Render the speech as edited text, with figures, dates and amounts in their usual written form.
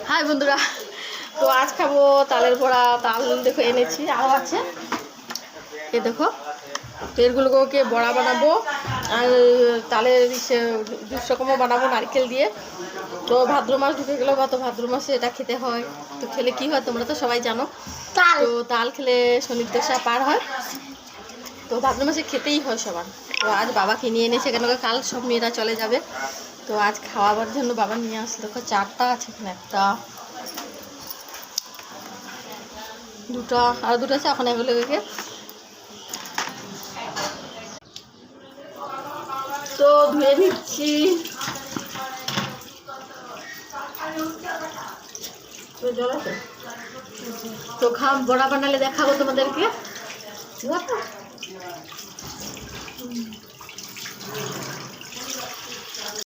High বন্ধুরা, তো আজ খাবো তালের বড়া। তাল দেখো এনেছি, আরও আছে। এ দেখো, তো এগুলোকে বড়া বানাবো আর তালের জুস রকমও বানাবো নারকেল দিয়ে। তো ভাদ্র মাস ঢুকে গেলো, বা তো ভাদ্র মাসে এটা খেতে হয়। তো খেলে কি হয় তোমরা তো সবাই জানো। তো তাল খেলে শনির দশা পার হয়, তো ভাদ্র মাসে খেতেই হয় সবার। তো আজ বাবা কিনে এনেছে, কেন কাল সব মেয়েরা চলে যাবে। তো আজ খাওয়াবার জন্য বাবা নিয়ে আসলো। দেখো চারটা আছে, এখানে একটা, দুটো আর দুটো আছে এখন এগুলোকে। তো ধুয়ে নিচ্ছি। তো বড়া বানালে দেখাবো তোমাদেরকে।